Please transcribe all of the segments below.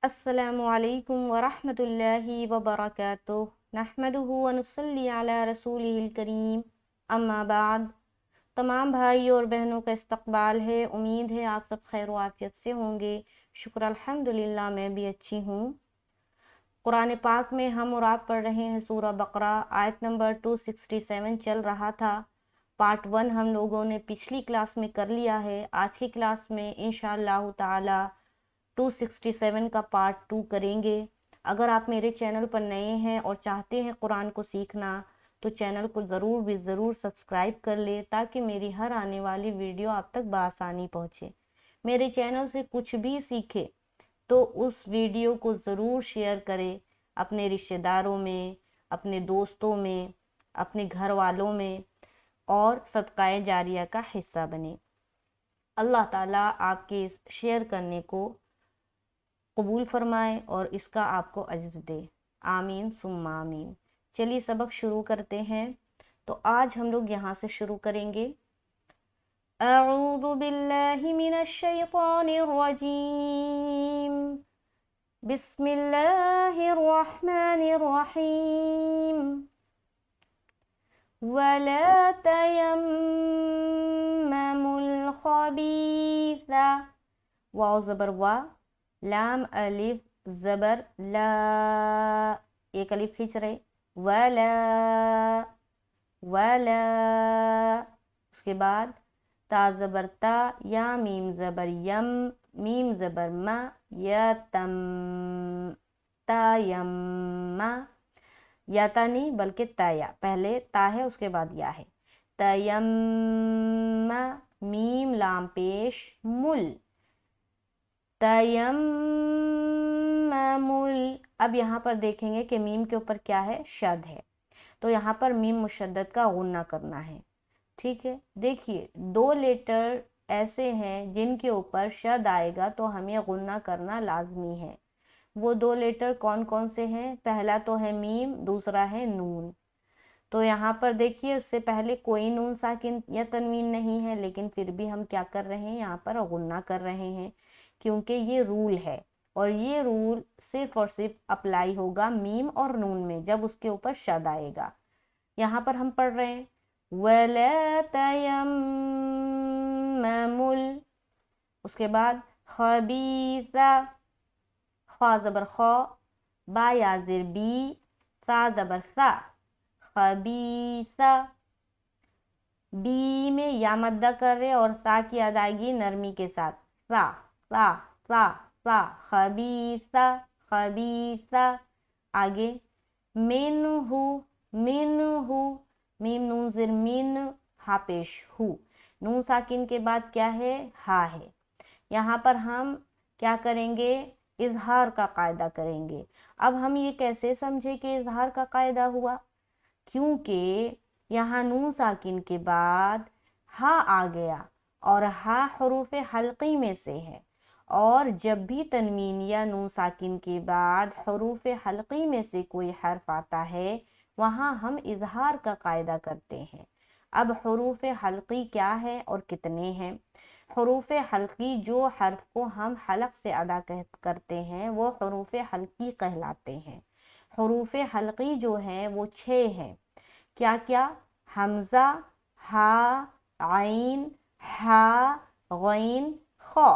السلام علیکم ورحمۃ اللہ وبرکاتہ نحمدہ ونصلی علی رسولہ الکریم اما بعد۔ تمام بھائی اور بہنوں کا استقبال ہے، امید ہے آپ سب خیر و عافیت سے ہوں گے۔ شکر الحمدللہ میں بھی اچھی ہوں۔ قرآن پاک میں ہم اور آپ پڑھ رہے ہیں سورہ بقرہ، آیت نمبر 267 چل رہا تھا۔ پارٹ 1 ہم لوگوں نے پچھلی کلاس میں کر لیا ہے۔ آج کی کلاس میں انشاءاللہ تعالی 267 کا پارٹ 2 کریں گے۔ اگر آپ میرے چینل پر نئے ہیں اور چاہتے ہیں قرآن کو سیکھنا تو چینل کو ضرور سبسکرائب کر لے تاکہ میری ہر آنے والی ویڈیو آپ تک بآسانی پہنچے۔ میرے چینل سے کچھ بھی سیکھے تو اس ویڈیو کو ضرور شیئر کرے، اپنے رشتہ داروں میں، اپنے دوستوں میں، اپنے گھر والوں میں، اور صدقہ جاریہ کا حصہ بنے۔ اللہ تعالیٰ آپ کے اس شیئر کرنے کو قبول فرمائے اور اس کا آپ کو اجر دے، آمین ثم آمین۔ چلیے سبق شروع کرتے ہیں۔ تو آج ہم لوگ یہاں سے شروع کریں گے۔ اعوذ باللہ من الشیطان الرجیم، بسم اللہ الرحمن الرحیم، وَلَا تَيَمَّمُوا الْخَبِيثَ، واو زبر وا، لام الف زبر لا، ایک الف کھینچ رہے، ولا ولا، اس کے بعد تا زبر تا، یا میم زبر یم، میم زبر ما، یا تم، تا یم، یا تا نہیں بلکہ تا یا، پہلے تا ہے اس کے بعد یا ہے، تیم، میم لام پیش، مل، تیممل۔ اب یہاں پر دیکھیں گے کہ میم کے اوپر کیا ہے، شد ہے، تو یہاں پر میم مشدد کا غنہ کرنا ہے، ٹھیک ہے۔ دیکھیے دو لیٹر ایسے ہیں جن کے اوپر شد آئے گا تو ہمیں غنہ کرنا لازمی ہے۔ وہ دو لیٹر کون کون سے ہیں؟ پہلا تو ہے میم، دوسرا ہے نون۔ تو یہاں پر دیکھیے اس سے پہلے کوئی نون ساکن یا تنوین نہیں ہے، لیکن پھر بھی ہم کیا کر رہے ہیں، یہاں پر غنہ کر رہے ہیں کیونکہ یہ رول ہے، اور یہ رول صرف اور صرف اپلائی ہوگا میم اور نون میں جب اس کے اوپر شد آئے گا۔ یہاں پر ہم پڑھ رہے ہیں وَلَا تَيَمَّمُوا، اس کے بعد خبیث، خا زبر خا، با یا زر بی، سا زبر سا، خبیث، بی میں یا مدہ کر رہے اور سا کی ادائیگی نرمی کے ساتھ، سا سا سا سا، خبیث خبیث۔ آگے منہ، منہ، میم نون زر من، ہا پیش ہو، نون ساکن کے بعد کیا ہے، ہا ہے۔ یہاں پر ہم کیا کریں گے، اظہار کا قاعدہ کریں گے۔ اب ہم یہ کیسے سمجھے کہ اظہار کا قاعدہ ہوا، کیونکہ یہاں نون ساکن کے بعد ہا آ گیا اور ہا حروف حلقی میں سے ہے، اور جب بھی تنوین یا نون ساکن کے بعد حروف حلقی میں سے کوئی حرف آتا ہے وہاں ہم اظہار کا قاعدہ کرتے ہیں۔ اب حروف حلقی کیا ہے اور کتنے ہیں؟ حروف حلقی جو حرف کو ہم حلق سے ادا کرتے ہیں وہ حروف حلقی کہلاتے ہیں۔ حروف حلقی جو ہیں وہ 6 ہیں، کیا کیا؟ حمزہ، ہا، عین، ہا، غین، خا۔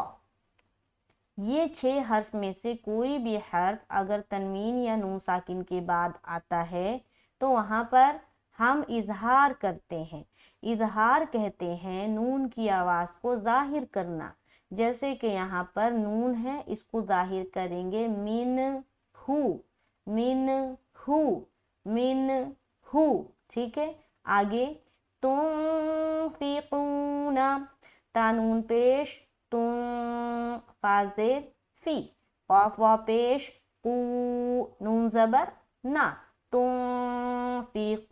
یہ 6 حرف میں سے کوئی بھی حرف اگر تنوین یا نون ساکن کے بعد آتا ہے تو وہاں پر ہم اظہار کرتے ہیں۔ اظہار کہتے ہیں نون کی آواز کو ظاہر کرنا، جیسے کہ یہاں پر نون ہے، اس کو ظاہر کریں گے من ہو، من ہو، من ہو، ٹھیک ہے۔ آگے تنفقون، تا نون پیش، تن، فا زیر فی، قاف وا پیش، قو، نون زبر نا، تنفقون،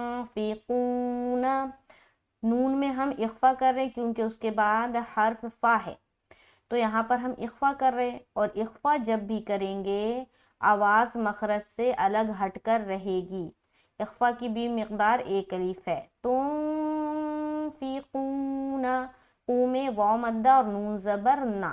تنفقون۔ نون میں ہم اخفا کر رہے ہیں کیونکہ اس کے بعد حرف فا ہے، تو یہاں پر ہم اخفا کر رہے ہیں، اور اخفا جب بھی کریں گے آواز مخرج سے الگ ہٹ کر رہے گی۔ اخفا کی بھی مقدار 1 الف ہے۔ تنفقون، قو میں واو مدہ اور نون زبر نا،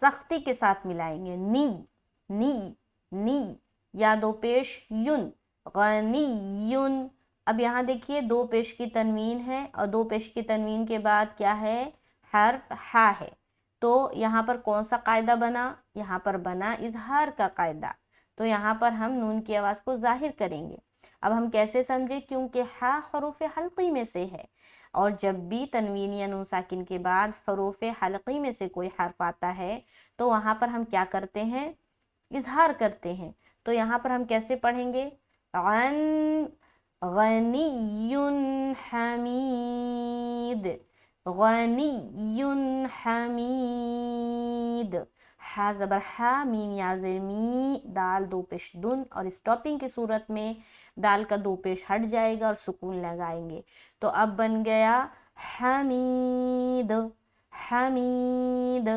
سختی کے ساتھ ملائیں گے، نی نی نی، یا دو پیش یون، غنی یون۔ اب یہاں دیکھیے دو پیش کی تنوین ہے اور دو پیش کی تنوین کے بعد کیا ہے، حرف ہا ہے، تو یہاں پر کون سا قاعدہ بنا، یہاں پر بنا اظہار کا قاعدہ، تو یہاں پر ہم نون کی آواز کو ظاہر کریں گے۔ اب ہم کیسے سمجھے، کیونکہ ہا حروف حلقی میں سے ہے، اور جب بھی تنوین یا نون ساکن کے بعد حروف حلقی میں سے کوئی حرف آتا ہے تو وہاں پر ہم کیا کرتے ہیں، اظہار کرتے ہیں۔ تو یہاں پر ہم کیسے پڑھیں گے، غن غنی حمید، غنی حمید، ہا زبر ہا، میم یا زیر می، دال دو پیش دن، اور اسٹاپنگ کی صورت میں دال کا دو پیش ہٹ جائے گا اور سکون لگائیں گے، تو اب بن گیا حمید، حمید۔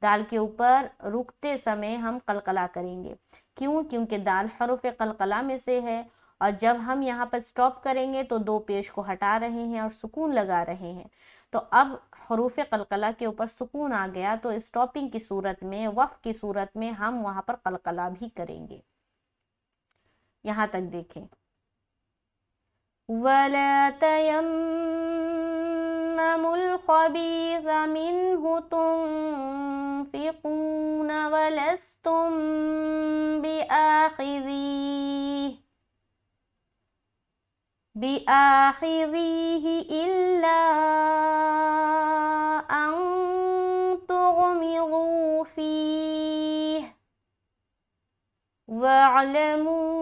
دال کے اوپر رکتے سمے ہم قلقلہ کریں گے، کیوں، کیونکہ دال حروف قلقلہ میں سے ہے، اور جب ہم یہاں پر سٹاپ کریں گے تو دو پیش کو ہٹا رہے ہیں اور سکون لگا رہے ہیں، تو اب حروف قلقلہ کے اوپر سکون آ گیا، تو اسٹاپنگ کی صورت میں، وقف کی صورت میں ہم وہاں پر قلقلہ بھی کریں گے۔ یہاں تک دیکھیں، وَلَا تَيَمَّمُوا الْخَبِيثَ مِنْهُ تُنْفِقُونَ وَلَسْتُمْ بِآخِذِيهِ إِلَّا أَن تُغْمِضُوا فِيهِ وَاعْلَمُوا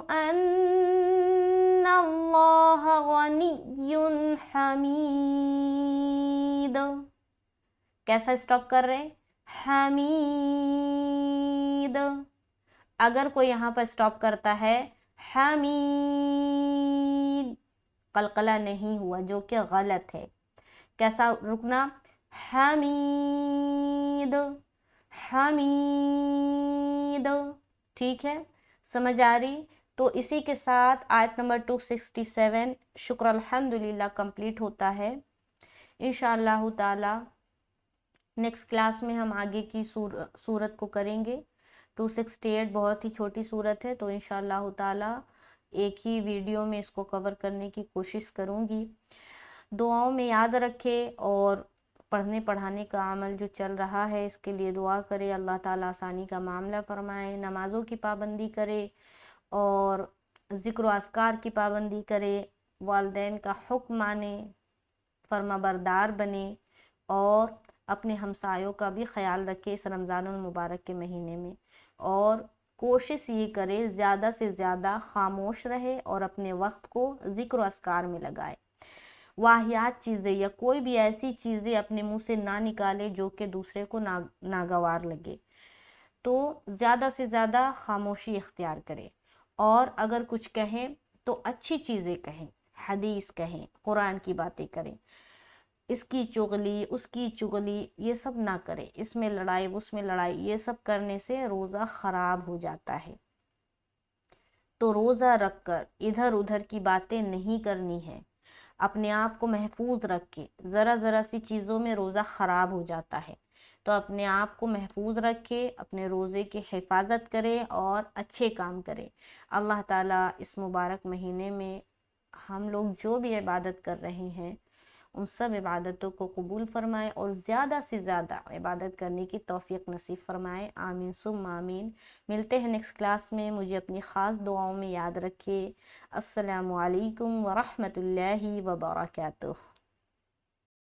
أَنَّ اللَّهَ غَنِيٌّ حَمِيدٌ۔ کیسا سٹاپ کر رہے ہیں، حمید۔ اگر کوئی یہاں پر سٹاپ کرتا ہے حمید، قلقلہ نہیں ہوا، جو کہ غلط ہے، کیسا رکنا، حمید، حمید، ٹھیک ہے، سمجھ آ رہی؟ تو اسی کے ساتھ آیت نمبر 267 شکر الحمدللہ کمپلیٹ ہوتا ہے۔ انشاءاللہ تعالی نیکسٹ کلاس میں ہم آگے کی سورت کو کریں گے۔ 268 بہت ہی چھوٹی سورت ہے، تو انشاءاللہ تعالی ایک ہی ویڈیو میں اس کو کور کرنے کی کوشش کروں گی۔ دعاؤں میں یاد رکھے، اور پڑھنے پڑھانے کا عمل جو چل رہا ہے اس کے لیے دعا کرے، اللہ تعالیٰ آسانی کا معاملہ فرمائے، نمازوں کی پابندی کرے اور ذکر و اذکار کی پابندی کرے، والدین کا حکم مانے، فرما بردار بنے، اور اپنے ہمسایوں کا بھی خیال رکھے اس رمضان المبارک کے مہینے میں، اور کوشش یہ کرے زیادہ سے زیادہ خاموش رہے اور اپنے وقت کو ذکر و اذکار میں لگائے، واہیات چیزیں یا کوئی بھی ایسی چیزیں اپنے منہ سے نہ نکالے جو کہ دوسرے کو ناگوار لگے، تو زیادہ سے زیادہ خاموشی اختیار کرے، اور اگر کچھ کہیں تو اچھی چیزیں کہیں، حدیث کہیں، قرآن کی باتیں کریں، اس کی چغلی اس کی چغلی یہ سب نہ کرے، اس میں لڑائی اس میں لڑائی، یہ سب کرنے سے روزہ خراب ہو جاتا ہے۔ تو روزہ رکھ کر ادھر ادھر کی باتیں نہیں کرنی ہے، اپنے آپ کو محفوظ رکھ کے، ذرا ذرا سی چیزوں میں روزہ خراب ہو جاتا ہے، تو اپنے آپ کو محفوظ رکھے، اپنے روزے کی حفاظت کرے اور اچھے کام کرے۔ اللہ تعالیٰ اس مبارک مہینے میں ہم لوگ جو بھی عبادت کر رہے ہیں ان سب عبادتوں کو قبول فرمائے اور زیادہ سے زیادہ عبادت کرنے کی توفیق نصیب فرمائے، آمین ثم آمین۔ ملتے ہیں نیکسٹ کلاس میں، مجھے اپنی خاص دعاؤں میں یاد رکھے۔ السلام علیکم ورحمۃ اللہ وبرکاتہ۔